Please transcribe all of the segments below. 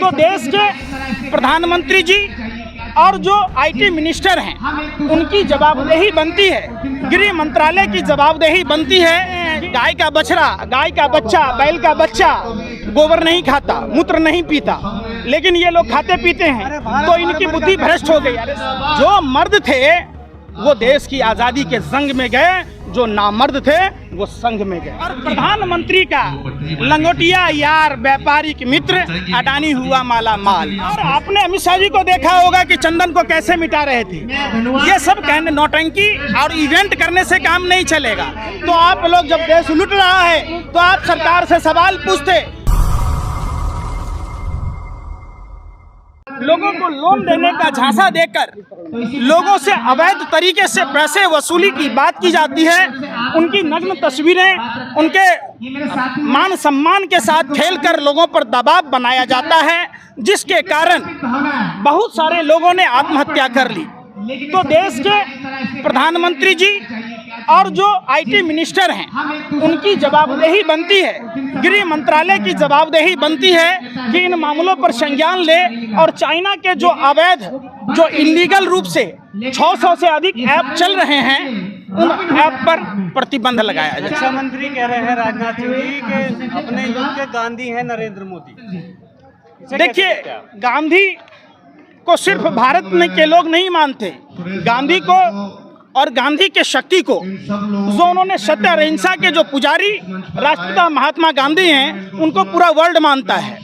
तो देश के प्रधानमंत्री जी और जो आईटी मिनिस्टर हैं उनकी जवाबदेही बनती है, गृह मंत्रालय की जवाबदेही बनती है। गाय का बछड़ा, गाय का बच्चा, बैल का बच्चा गोबर नहीं खाता, मूत्र नहीं पीता, लेकिन ये लोग खाते पीते हैं, तो इनकी बुद्धि भ्रष्ट हो गई। जो मर्द थे वो देश की आज़ादी के जंग में गए, जो नामर्द थे वो संघ में गए। और प्रधानमंत्री का लंगोटिया यार व्यापारिक मित्र अडानी हुआ माला माल। और आपने अमित शाह जी को देखा होगा कि चंदन को कैसे मिटा रहे थे। ये सब कहने नौटंकी और इवेंट करने से काम नहीं चलेगा। तो आप लोग जब देश लूट रहा है तो आप सरकार से सवाल पूछते। लोगों को लोन देने का झांसा देकर लोगों से अवैध तरीके से पैसे वसूली की बात की जाती है। उनकी नग्न तस्वीरें उनके मान सम्मान के साथ खेलकर लोगों पर दबाव बनाया जाता है, जिसके कारण बहुत सारे लोगों ने आत्महत्या कर ली। तो देश के प्रधानमंत्री जी और जो आईटी मिनिस्टर हैं उनकी जवाबदेही बनती है, गृह मंत्रालय की जवाबदेही बनती है कि इन मामलों पर संज्ञान ले और चाइना के जो अवैध, जो इलीगल रूप से 600 से अधिक ऐप चल रहे हैं उन ऐप पर प्रतिबंध लगाया जाए। रक्षा मंत्री कह रहे हैं राजनाथ सिंह जी के अपने युग के गांधी हैं नरेंद्र मोदी। देखिए, गांधी को सिर्फ भारत में के लोग नहीं मानते, गांधी को और गांधी के शक्ति को, जो उन्होंने सत्य अहिंसा के जो पुजारी राष्ट्रपिता महात्मा गांधी हैं, उनको पूरा वर्ल्ड मानता है।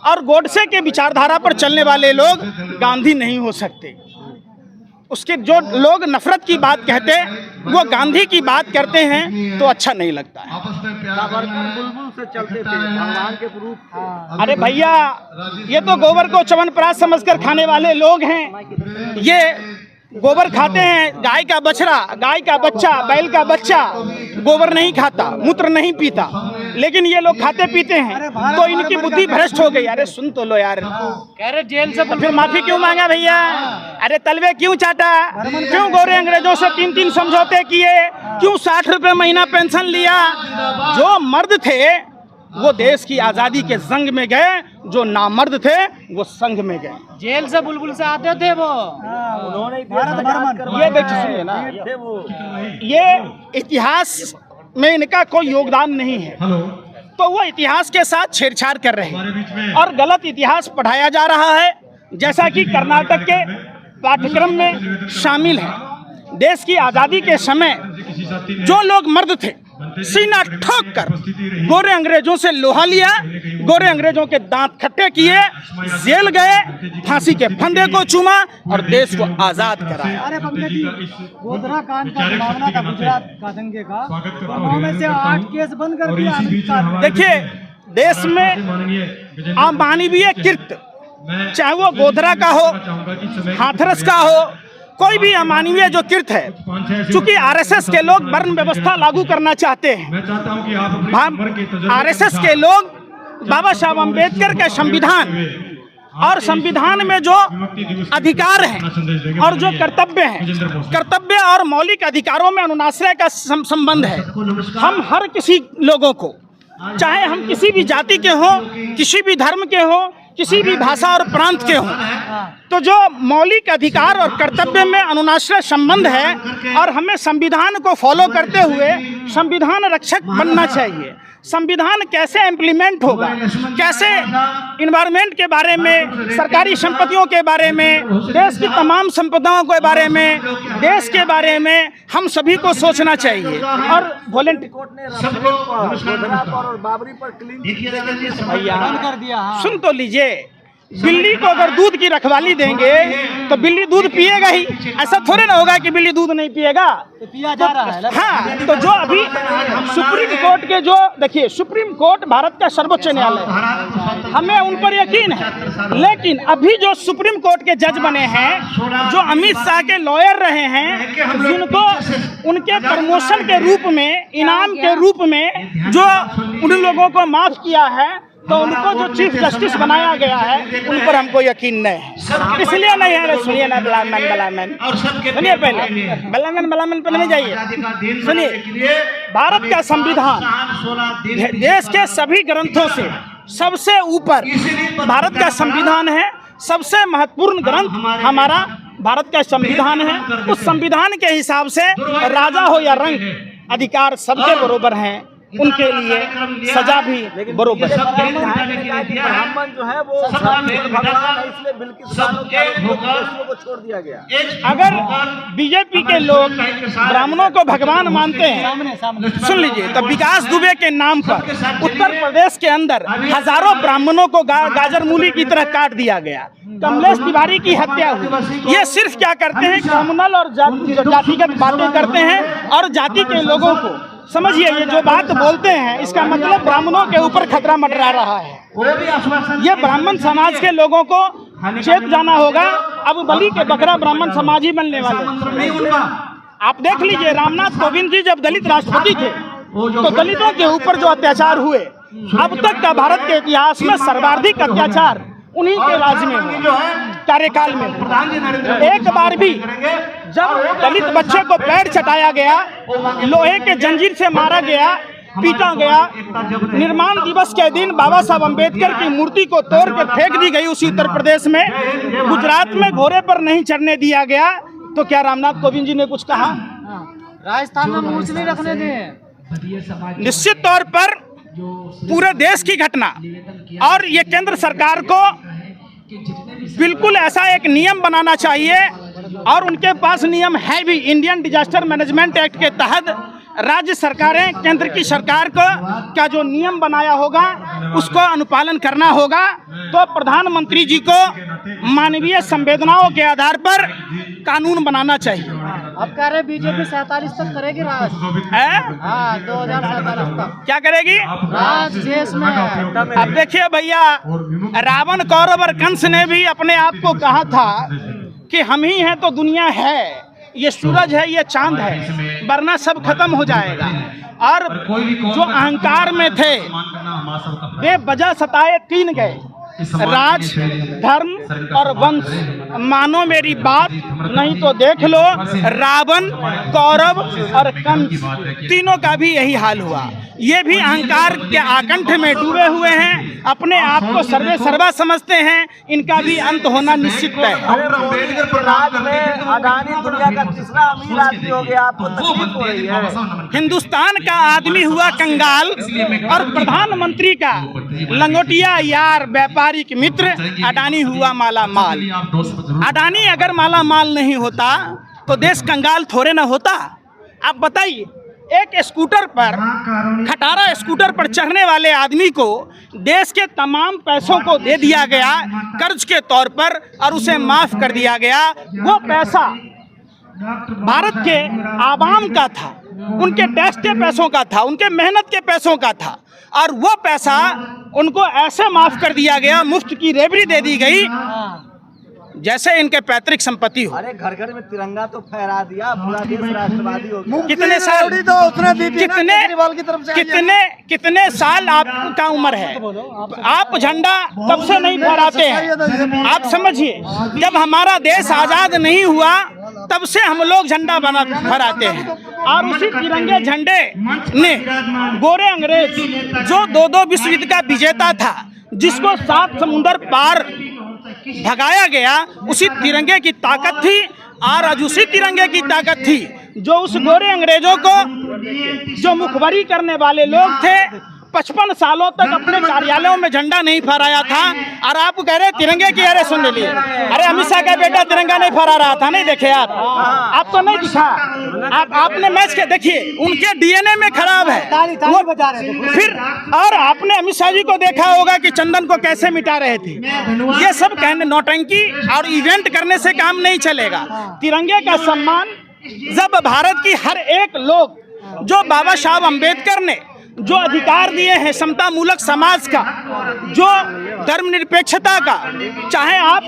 और गोडसे के विचारधारा पर चलने वाले लोग गांधी नहीं हो सकते। उसके जो लोग नफरत की बात कहते हैं वो गांधी की बात करते हैं तो अच्छा नहीं लगता है। बुलबुल से चलते थे भगवान के रूप। अरे भैया, ये तो गोबर को च्यवनप्राश समझकर खाने वाले लोग हैं। ये गोबर खाते हैं, गाय का बछड़ा, गाय का बच्चा, बैल का बच्चा गोबर नहीं खाता, मूत्र नहीं पीता, लेकिन ये लोग खाते पीते हैं, तो इनकी बुद्धि भ्रष्ट हो गई। अरे सुन तो लो यार, कह रहे जेल से फिर माफी क्यों मांगा भैया? अरे तलवे क्यों चाटा? क्यों गोरे अंग्रेजों से 3-3 समझौते किए? क्यों 60 रुपए महीना पेंशन लिया? जो मर्द थे वो देश की आज़ादी के जंग में गए, जो नामर्द थे वो संघ में गए। जेल से बुलबुल से आते थे वो, उन्होंने ये देखिए, सुनिए ना, ये इतिहास में इनका कोई योगदान नहीं है, तो वो इतिहास के साथ छेड़छाड़ कर रहे हैं और गलत इतिहास पढ़ाया जा रहा है, जैसा कि कर्नाटक के पाठ्यक्रम में शामिल है। देश की आज़ादी के समय जो लोग मर्द थे सीना ठोक कर गोरे अंग्रेजों से लोहा लिया, गोरे अंग्रेजों के दांत खट्टे किए, जेल गए, फांसी के फंदे को चूमा और देश को आजाद कराया। अरे गोधरा कांड का मामला था गुजरात का दंगे का, में से 8 केस बंद कर दिया। देखिए, देश में अमानवीय कृत्य, चाहे वो गोधरा का हो, हाथरस का हो, कोई भी अमानवीय जो कृत्य है, चूंकि आरएसएस के लोग वर्ण व्यवस्था लागू करना चाहते हैं, आरएसएस के लोग बाबा साहब अम्बेडकर के संविधान और संविधान में जो अधिकार हैं और जो कर्तव्य हैं, कर्तव्य और मौलिक अधिकारों में अनुनाश्रय का संबंध है। हम हर किसी लोगों को, चाहे हम किसी भी जाति के हों, किसी भी धर्म के हों, किसी भी भाषा और प्रांत के हों, तो जो मौलिक अधिकार और कर्तव्य में अनुनाश्रय संबंध है और हमें संविधान को फॉलो करते हुए संविधान रक्षक बनना चाहिए। संविधान कैसे इम्प्लीमेंट होगा, कैसे इन्वायरमेंट के बारे में, सरकारी संपत्तियों के बारे में, देश की तमाम संपदाओं के बारे में, देश के बारे में हम सभी को सोचना चाहिए। और सुन तो लीजिए, बिल्ली को अगर दूध की रखवाली देंगे तो बिल्ली दूध पिएगा ही, ऐसा थोड़े ना होगा कि बिल्ली दूध नहीं पिएगा, तो पिया जा रहा है। हाँ, तो जो अभी सुप्रीम कोर्ट के जो, देखिए, सुप्रीम कोर्ट भारत का सर्वोच्च न्यायालय है, हमें उन पर यकीन है, लेकिन अभी जो सुप्रीम कोर्ट के जज बने हैं, जो अमित शाह के लॉयर रहे हैं, जिनको उनके प्रमोशन के रूप में, इनाम के रूप में जो उन लोगों को माफ किया है, तो उनको जो चीफ जस्टिस बनाया गया है उन पर हमको यकीन नहीं है, इसलिए नहीं है। सुनिए ना, बलामन सुनिए, पहले बलामन पर नहीं जाइए, सुनिए। भारत का संविधान देश के सभी ग्रंथों से सबसे ऊपर भारत का संविधान है, सबसे महत्वपूर्ण ग्रंथ हमारा भारत का संविधान है। उस संविधान के हिसाब से राजा हो या रंक, अधिकार सबके बरोबर हैं, उनके लिए सजा भी बरोबर। ब्राह्मण जो है वो भगवान है, इसलिए बिल्किस को छोड़ दिया गया। अगर बीजेपी के लोग ब्राह्मणों को भगवान मानते हैं, सुन लीजिए, तो विकास दुबे के नाम पर उत्तर प्रदेश के अंदर हजारों ब्राह्मणों को गाजर मूली की तरह काट दिया गया। कमलेश तिवारी की हत्या हुई। ये सिर्फ क्या करते हैं, कम्युनल और जातिगत बातें करते हैं और जाति के लोगों को, समझिए, ये जो बात बोलते हैं इसका मतलब ब्राह्मणों के ऊपर खतरा मंडरा रहा है। ये ब्राह्मण समाज के लोगों को चेत जाना होगा। अब बलि के बकरा ब्राह्मण समाज ही बनने वाले। आप देख लीजिए, रामनाथ कोविंद जी जब दलित राष्ट्रपति थे तो दलितों के ऊपर जो अत्याचार हुए, अब तक का भारत के इतिहास में सर्वाधिक अत्याचार उन्हीं के राज्य में हुआ, कार्यकाल में। एक बार भी जब दलित बच्चे को पैर चटाया गया, लोहे के जंजीर से मारा गया, पीटा गया, निर्माण दिवस के दिन बाबा साहब अम्बेडकर की मूर्ति को तोड़ कर फेंक दी गई उसी उत्तर प्रदेश में, गुजरात में घोड़े पर नहीं चढ़ने दिया गया, तो क्या रामनाथ कोविंद जी ने कुछ कहा? राजस्थान में मूर्ति नहीं रखने दें। निश्चित तौर पर पूरे देश की घटना, और ये केंद्र सरकार को बिल्कुल ऐसा एक नियम बनाना चाहिए, और उनके पास नियम है भी। इंडियन डिजास्टर मैनेजमेंट एक्ट के तहत राज्य सरकारें केंद्र की सरकार को का जो नियम बनाया होगा उसको अनुपालन करना होगा। तो प्रधानमंत्री जी को मानवीय संवेदनाओं के आधार पर कानून बनाना चाहिए। अब कह रहे बीजेपी 47 तक करेगी राज। 2047 तक क्या करेगी राज देश में? अब देखिए भैया, रावण, कौरव और कंस ने भी अपने आप को कहा था कि हम ही हैं तो दुनिया है, ये सूरज है, ये चांद है, वरना सब खत्म हो जाएगा। और जो अहंकार में थे वे वजह सताए 3 गए, राज, धर्म और वंश। मानो मेरी बात, नहीं तो देख लो रावण, कौरव और कंस, तीनों का भी यही हाल हुआ। ये भी अहंकार के आकंठ में डूबे हुए हैं, अपने आप को सर्वे सर्वा समझते हैं, इनका भी अंत होना निश्चित है। अडानी दुनिया का तीसरा अमीर आदमी हो गया, आपको तकलीफ हो रही है? हिंदुस्तान का आदमी हुआ कंगाल और प्रधानमंत्री का लंगोटिया यार, व्यापारिक मित्र अडानी हुआ माला माल। अडानी अगर माला माल नहीं होता तो देश कंगाल थोड़े ना होता। आप बताइए, एक स्कूटर पर, खटारा स्कूटर पर चढ़ने वाले आदमी को देश के तमाम पैसों को दे दिया गया कर्ज के तौर पर और उसे माफ कर दिया गया। वो पैसा भारत के आवाम का था, उनके टैक्स के पैसों का था, उनके मेहनत के पैसों का था, और वो पैसा उनको ऐसे माफ कर दिया गया, मुफ्त की रेवड़ी दे दी गई जैसे इनके पैतृक संपत्ति हो। अरे घर घर में तिरंगा तो फहरा दिया, पूरा देश राष्ट्रवादी हो गया। कितने साल तो उसने दी थी कितने साल आपका उम्र है? आप झंडा तब से नहीं फहराते हैं। आप समझिए, जब हमारा देश आजाद नहीं हुआ तब से हम लोग झंडा बना फहराते हैं, और उसी तिरंगे झंडे ने गोरे अंग्रेज, जो 2-2 विश्व युद्ध का विजेता था, जिसको 7 समुंदर पार भगाया गया, उसी तिरंगे की ताकत थी। और आज उसी तिरंगे की ताकत थी जो उस गोरे अंग्रेजों को, जो मुखबरी करने वाले लोग थे, 55 सालों तक अपने कार्यालयों में झंडा नहीं फहराया था। और आप कह रहे तिरंगे की, अरे सुन लीजिए, अरे अमित शाह का बेटा तिरंगा नहीं फहरा रहा था, नहीं देखे आप तो नहीं दिखा। आपने मैच के देखिए, उनके डीएनए में खराब है वो बजा रहे थे। फिर और आपने अमित शाह जी को देखा होगा कि चंदन को कैसे मिटा रहे थे। ये सब कहने, नौटंकी और इवेंट करने से काम नहीं चलेगा। तिरंगे का सम्मान जब भारत की हर एक लोग, जो बाबा साहब अम्बेडकर ने जो अधिकार दिए हैं समता मूलक समाज का, जो धर्मनिरपेक्षता का, चाहे आप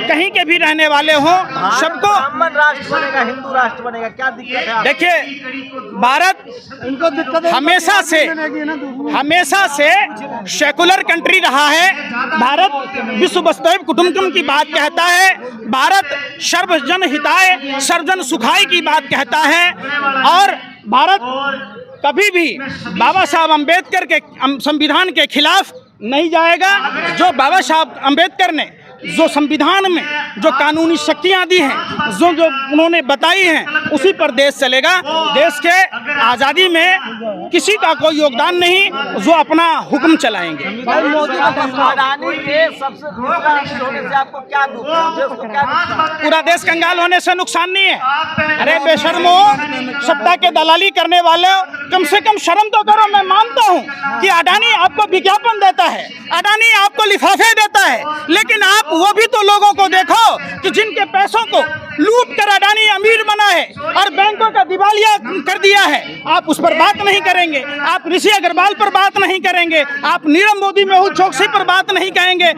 कहीं के भी रहने वाले हो, सबको राष्ट्र बनेगा, हिंदू राष्ट्र बनेगा, क्या दिक्कत है? देखिए, भारत हमेशा से सेकुलर कंट्री रहा है। भारत विश्व वसुधैव कुटुंबकम की बात कहता है, भारत सर्वजन हिताय सर्वजन सुखाय की बात कहता है, और भारत कभी भी बाबा साहब अम्बेडकर के संविधान के खिलाफ नहीं जाएगा। जो बाबा साहब अम्बेडकर ने जो संविधान में जो कानूनी शक्तियां दी हैं, जो उन्होंने बताई हैं, उसी पर देश चलेगा। देश के आज़ादी में किसी का कोई योगदान नहीं, जो अपना हुक्म चलाएंगे। अडानी के सबसे दूसरा अमीर होने से आपको क्या दुख है? देश को क्या नुकसान है? पूरा देश कंगाल होने से नुकसान नहीं है। अरे बेशर्मो, सत्ता के दलाली करने वाले, कम से कम शर्म तो करो। मैं मानता हूँ कि अडानी आपको विज्ञापन देता है, अडानी आपको लिफाफे देता है, लेकिन आप वो भी तो लोगों को देखो कि जिनके पैसों को लूट कर अडानी अमीर बना है और बैंकों का दिवालिया कर दिया है। आप उस पर बात नहीं करेंगे, आप ऋषि अग्रवाल पर बात नहीं करेंगे, आप नीरव मोदी, मेहुल चोकसी पर बात नहीं कहेंगे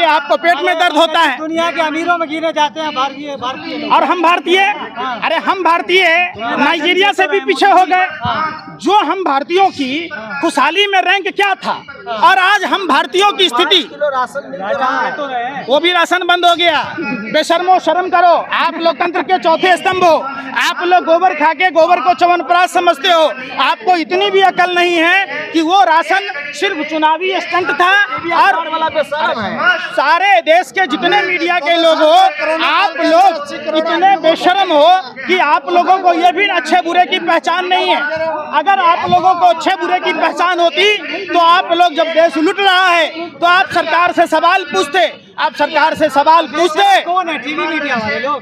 आपको पेट में दर्द होता है। दुनिया के अमीरों में गिने जाते हैं भारतीय लोग। और हम भारतीय, अरे हम भारतीय नाइजीरिया से भी पीछे हो गए। जो हम भारतीयों की खुशहाली में रैंक क्या था, और आज हम भारतीयों की स्थिति, राशन मिल रहा है, वो भी राशन बंद हो गया। बेशर्मो, शर्म करो। आप लोकतंत्र के चौथे स्तंभ हो। आप लोग गोबर खा के गोबर को च्यवनप्राश समझते हो। आपको इतनी भी अकल नहीं है कि वो राशन सिर्फ चुनावी स्टंट था। और वाला बेशरम है। सारे देश के जितने मीडिया के लोग हो, आप लोग इतने बेशर्म हो कि आप लोगों को ये भी अच्छे बुरे की पहचान नहीं है। अगर आप लोगों को अच्छे बुरे की पहचान होती तो आप लोग, जब देश लूट रहा है तो आप सरकार से सवाल पूछते। आप सरकार से सवाल पूछते। कौन है? टीवी मीडिया वाले लोग।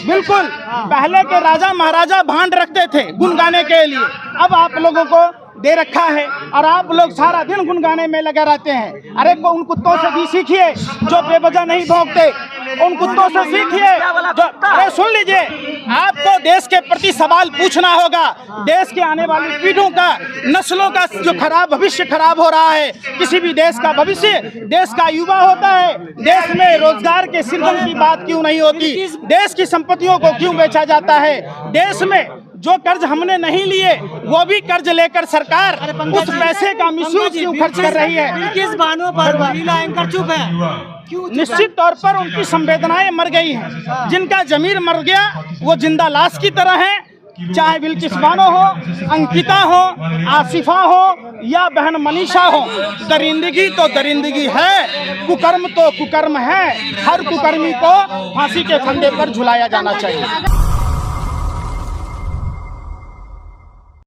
बिल्कुल, पहले के राजा महाराजा भांड रखते थे गुन गाने के लिए, अब आप लोगों को दे रखा है और आप लोग सारा दिन गुनगाने में लगे रहते हैं। अरे उन कुत्तों से भी सीखिए जो बेवजह नहीं भौंकते, उन कुत्तों से सीखिए। अरे सुन लीजिए, आपको देश के प्रति सवाल पूछना होगा। देश के आने वाली पीढ़ियों का, नस्लों का जो भविष्य खराब हो रहा है। किसी भी देश का भविष्य देश का युवा होता है। देश में रोजगार के सृजन की बात क्यों नहीं होती? देश की संपत्तियों को क्यों बेचा जाता है? देश में जो कर्ज हमने नहीं लिए, वो भी कर्ज लेकर सरकार उस पैसे का मिसयूज क्यों खर्च कर रही है? किस बानों पर महिला एंकर चुप है? निश्चित तौर पर उनकी संवेदनाएं मर गई हैं। जिनका जमीर मर गया वो जिंदा लाश की तरह है। चाहे बिल्किस बानो हो, अंकिता हो, आसिफा हो या बहन मनीषा हो, दरिंदगी तो दरिंदगी है, कुकर्म तो कुकर्म है। हर कुकर्मी को फांसी के फंदे पर झुलाया जाना चाहिए।